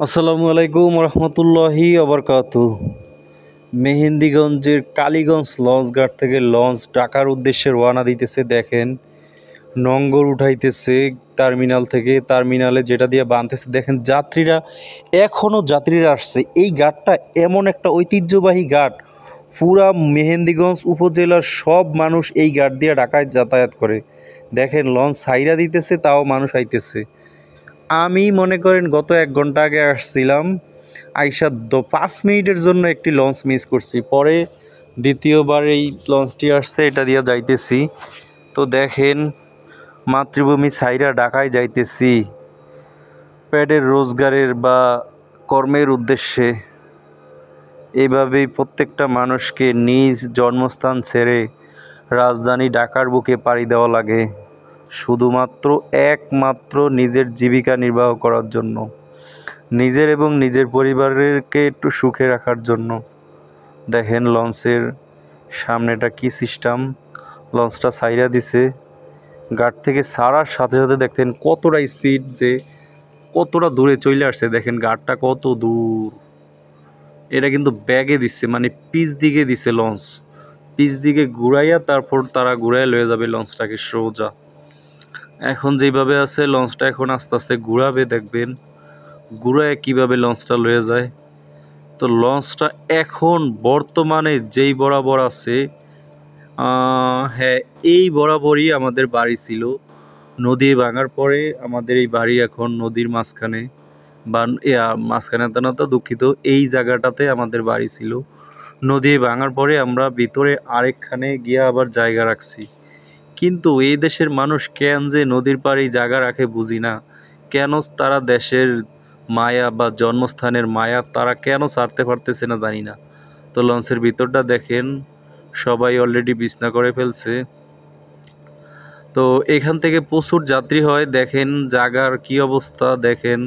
আসসালামু আলাইকুম রহমতুল্লাহি আবরকাতু। মেহেন্দিগঞ্জের কালীগঞ্জ লঞ্চঘাট থেকে লঞ্চ ঢাকার উদ্দেশ্যে রওনা দিতেছে। দেখেন নঙ্গর উঠাইতেছে টার্মিনাল থেকে, টার্মিনালে যেটা দিয়ে বাঁধতেছে। দেখেন যাত্রীরা আসছে। এই ঘাটটা এমন একটা ঐতিহ্যবাহী ঘাট, পুরা মেহেন্দিগঞ্জ উপজেলার সব মানুষ এই ঘাট দিয়ে ঢাকায় যাতায়াত করে। দেখেন লঞ্চ ছাইরা দিতেছে, তাও মানুষ আইতেছে। আমি মনে করেন গত 1 ঘন্টা আগে আসছিলাম, আইসা 5 মিনিটের জন্য একটি লঞ্চ মিস করছি। পরে দ্বিতীয়বার এই লঞ্চটি আসছে, এটা দিয়ে যাইতেছি। তো দেখেন মাতৃভূমি ছাইরা ঢাকায় যাইতেছি পেটের রোজগারের বা কর্মের উদ্দেশ্যে। এইভাবেই প্রত্যেকটা মানুষকে নিজ জন্মস্থান ছেড়ে রাজধানী ঢাকার বুকে পাড়ি দেওয়া লাগে, শুধুমাত্র একমাত্র নিজের জীবিকা নির্বাহ করার জন্য, নিজের এবং নিজের পরিবারকে একটু সুখে রাখার জন্য। দেখেন লঞ্চের সামনেটা কি সিস্টেম, লঞ্চটা ছাইরা দিছে। ঘাট থেকে ছাড়ার সাথে সাথে দেখেন কতটা স্পিড, যে কতটা দূরে চলে আসছে। দেখেন ঘাটটা কত দূর। এটা কিন্তু ব্যাগে দিচ্ছে, মানে পিচ দিকে দিছে লঞ্চ, পিচ দিকে ঘুরাইয়া তারপর তারা ঘুরাইয়া লয়ে যাবে লঞ্চটাকে সোজা। এখন যেভাবে আছে লঞ্চটা এখন আস্তে আস্তে ঘুরাবে, দেখবেন ঘুরায় কিভাবে লঞ্চটা লয়ে যায়। তো লঞ্চটা এখন বর্তমানে যেই বরাবর আছে, হ্যাঁ এই বরাবরই আমাদের বাড়ি ছিল। নদী ভাঙার পরে আমাদের এই বাড়ি এখন নদীর মাঝখানে, বা মাঝখানে তো দুঃখিত, এই জায়গাটাতে আমাদের বাড়ি ছিল। নদী ভাঙার পরে আমরা ভিতরে আরেকখানে গিয়ে আবার জায়গা রাখছি। কিন্তু এই দেশের মানুষ কেন যে নদীর পাড়েই জায়গা রাখে বুঝি না। কেন তারা দেশের মায়া বা জন্মস্থানের মায়া তারা কেন ছাড়তে পারতেছে না জানি না। তো লঞ্চের ভিতরটা দেখেন, সবাই অলরেডি বিছনা করে ফেলছে। তো এখান থেকে প্রচুর যাত্রী হয়। দেখেন জায়গার কি অবস্থা, দেখেন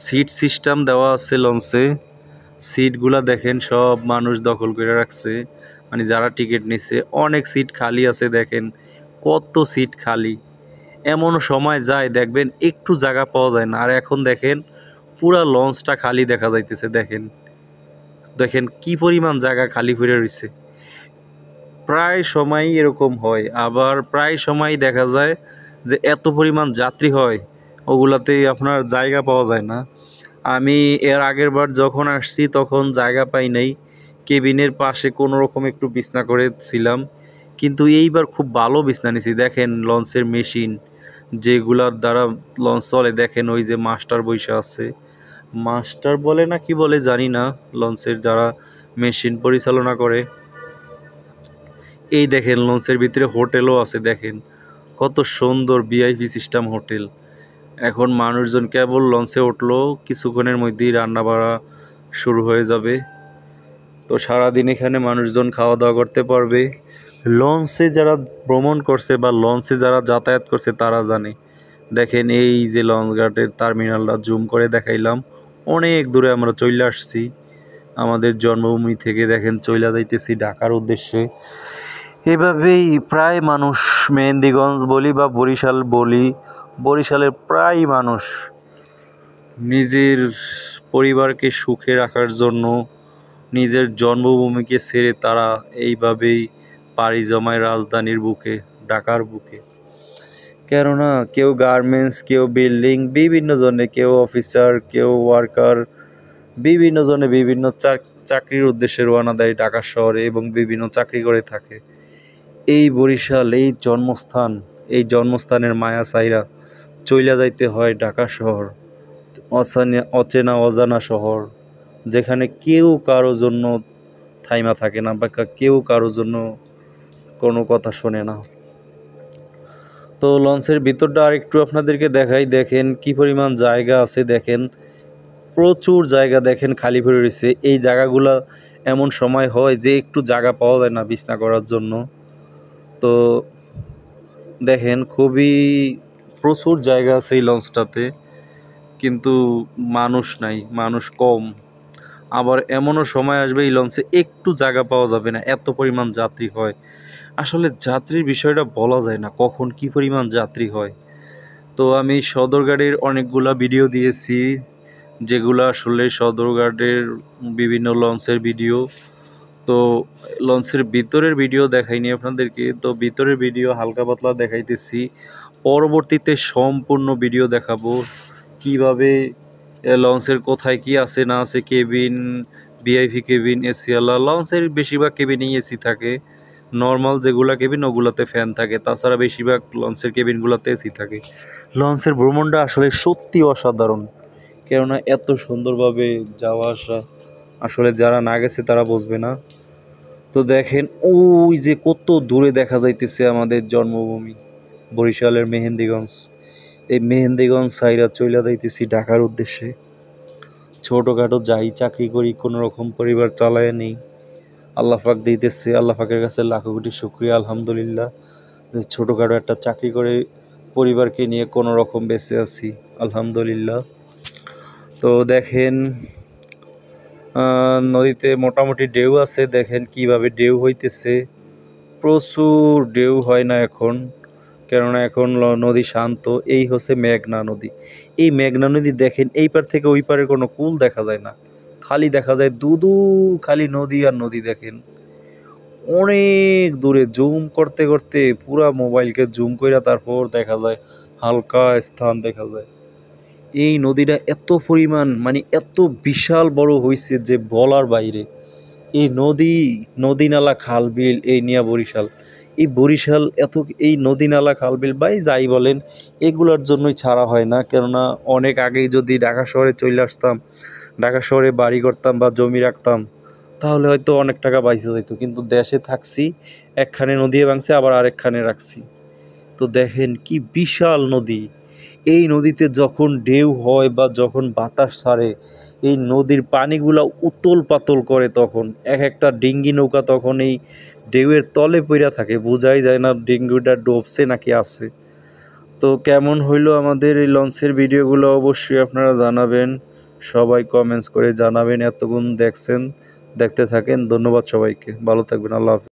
সিট সিস্টেম দেওয়া আছে লঞ্চে। সিটগুলা দেখেন সব মানুষ দখল করে রাখছে, মানে যারা টিকিট নিচ্ছে। অনেক সিট খালি আছে, দেখেন কত সিট খালি। এমন সময় যায় দেখবেন একটু জায়গা পাওয়া যায় না। আর এখন দেখেন পুরা লঞ্চটা খালি দেখা যাইতেছে। দেখেন দেখেন কি পরিমাণ জায়গা খালি পড়ে রয়েছে। প্রায় সময়ই এরকম হয়, আবার প্রায় সময় দেখা যায় যে এত পরিমাণ যাত্রী হয় ওগুলাতেই আপনার জায়গা পাওয়া যায় না। আমি এর আগের বার যখন আসছি তখন জায়গা পাই নাই, কেবিনের পাশে কোনো রকম একটু বিছনা করেছিলাম। কিন্তু এইবার খুব ভালো বিছনা নিছি। দেখেন লঞ্চের মেশিন যেগুলার দ্বারা লঞ্চ চলে, দেখেন ওই যে মাস্টার বৈশা আছে, মাস্টার বলে না কি বলে জানি না, লঞ্চের যারা মেশিন পরিচালনা করে। এই দেখেন লঞ্চের ভিতরে হোটেলও আছে, দেখেন কত সুন্দর ভিআইপি সিস্টেম হোটেল। এখন মানুষজন কেবল লঞ্চে উঠলো, কিছুক্ষণের মধ্যেই রান্না বাড়া শুরু হয়ে যাবে। তো সারাদিন এখানে মানুষজন খাওয়া দাওয়া করতে পারবে। লঞ্চে যারা ভ্রমণ করছে বা লঞ্চে যারা যাতায়াত করছে তারা জানে। দেখেন এই যে লঞ্চ ঘাটের টার্মিনালটা জুম করে দেখাইলাম, অনেক দূরে আমরা চলে আসছি আমাদের জন্মভূমি থেকে। দেখেন চলে যাইতেছি ঢাকার উদ্দেশ্যে। এভাবেই প্রায় মানুষ, মেহেন্দিগঞ্জ বলি বা বরিশাল বলি, বরিশালের প্রায় মানুষ নিজের পরিবারকে সুখে রাখার জন্য নিজের জন্মভূমিকে ছেড়ে তারা এইভাবেই পাড়ি জমায় রাজধানীর বুকে, ঢাকার বুকে। কেননা কেউ গার্মেন্টস, কেউ বিল্ডিং, বিভিন্ন জনে, কেউ অফিসার, কেউ ওয়ার্কার, বিভিন্ন জনে বিভিন্ন চাকরির উদ্দেশ্যে রওনা দেয় ঢাকা শহরে এবং বিভিন্ন চাকরি করে থাকে। এই বরিশাল, এই জন্মস্থান, এই জন্মস্থানের মায়া সাইরা চইলা যাইতে হয় ঢাকা শহর, অচেনা অজানা শহর, যেখানে কেউ কারো জন্য থাইমা থাকে না বা কেউ কারো জন্য কোনো কথা শোনে না। তো লঞ্চের ভিতরটা আর একটু আপনাদেরকে দেখাই। দেখেন কি পরিমাণ জায়গা আছে, দেখেন প্রচুর জায়গা, দেখেন খালি পড়ে রয়েছে। এই জায়গাগুলা এমন সময় হয় যে একটু জায়গা পাওয়া যায় না বিছনা করার জন্য। তো দেখেন খুবই প্রচুর জায়গা আছে এই লঞ্চটাতে, কিন্তু মানুষ নাই, মানুষ কম। আবার এমনও সময় আসবে এই লঞ্চে একটু জায়গা পাওয়া যাবে না, এত পরিমাণ যাত্রী হয়। আসলে যাত্রীর বিষয়টা বলা যায় না কখন কি পরিমাণ যাত্রী হয়। তো আমি সদরঘাটের অনেকগুলা ভিডিও দিয়েছি, যেগুলো আসলে সদরঘাটের বিভিন্ন লঞ্চের ভিডিও। তো লঞ্চের ভিতরের ভিডিও দেখাইনি আপনাদেরকে, তো ভিতরের ভিডিও হালকা পাতলা দেখাইতেছি। পরবর্তীতে সম্পূর্ণ ভিডিও দেখাবো কিভাবে লঞ্চের কোথায় কি আছে না আছে, কেবিন, ভিআইপি কেবিন, এসিওয়ালা। লঞ্চের বেশিরভাগ কেবিনেই এসি থাকে, নর্মাল যেগুলো কেবিন ওগুলোতে ফ্যান থাকে, তাছাড়া বেশিরভাগ লঞ্চের কেবিনগুলোতে এসি থাকে। লঞ্চের ভ্রমণটা আসলে সত্যি অসাধারণ, কেননা এত সুন্দরভাবে যাওয়া আসা আসলে যারা না গেছে তারা বুঝবে না। তো দেখেন ওই যে কত দূরে দেখা যাইতেছে আমাদের জন্মভূমি বরিশালের মেহেন্দিগঞ্জ। এই মেহেন্দিগঞ্জ সাইরা চইলা যাইতেছি ঢাকার উদ্দেশ্যে। ছোটোখাটো যাই চাকরি করি, কোনো রকম পরিবার চালায় নেই, আল্লাহ পাক দিতেছে। আল্লাহ পাকের কাছে লাখো কোটি শুকরিয়া, আলহামদুলিল্লাহ, যে ছোটোখাটো একটা চাকরি করে পরিবারকে নিয়ে কোনো রকম বেঁচে আছি, আলহামদুলিল্লাহ। তো দেখেন নদীতে মোটামুটি ঢেউ আছে, দেখেন কিভাবে ঢেউ হইতেছে। প্রচুর ঢেউ হয় না এখন, কেননা এখন নদী শান্ত। এই হচ্ছে মেঘনা নদী। এই মেঘনা নদী দেখেন এই পার থেকে ওই পারে কোনো কুল দেখা যায় না, খালি দেখা যায় দুদু খালি নদী আর নদী। দেখেন অনেক দূরে জুম করতে করতে পুরা মোবাইলকে জুম কইরা তারপর দেখা যায় হালকা স্থান দেখা যায়। এই নদীটা এত পরিমাণ মানে এত বিশাল বড় হয়েছে যে বলার বাইরে। এই নদী নালা খাল বিল এই নিয়া বরিশাল, এই বরিশাল এত, এই নদী নালা খাল বিল বাই যাই বলেন এগুলোর জন্যই ছাড়া হয় না। কেননা অনেক আগেই যদি ঢাকা শহরে চলে আসতাম, ঢাকা শহরে বাড়ি করতাম বা জমি রাখতাম, তাহলে হয়তো অনেক টাকা বাইসে যেত। কিন্তু দেশে থাকছি, একখানে নদী ভাঙছে আবার আরেকখানে রাখছি। তো দেখেন কি বিশাল নদী। এই নদীতে যখন ঢেউ হয় বা যখন বাতাস ছাড়ে, এই নদীর পানিগুলা উতল পাতল করে, তখন এক একটা ডিঙ্গি নৌকা তখন এই ঢেউয়ের তলে পইরা থাকে, বোঝাই যায় না ডিঙ্গিটা ডুবছে নাকি আছে। তো কেমন হইলো আমাদের এই লঞ্চের ভিডিওগুলো অবশ্যই আপনারা জানাবেন, সবাই কমেন্টস করে জানাবেন। এতক্ষণ দেখছেন, দেখতে থাকেন। ধন্যবাদ সবাইকে, ভালো থাকবেন, আল্লাহ হাফেজ।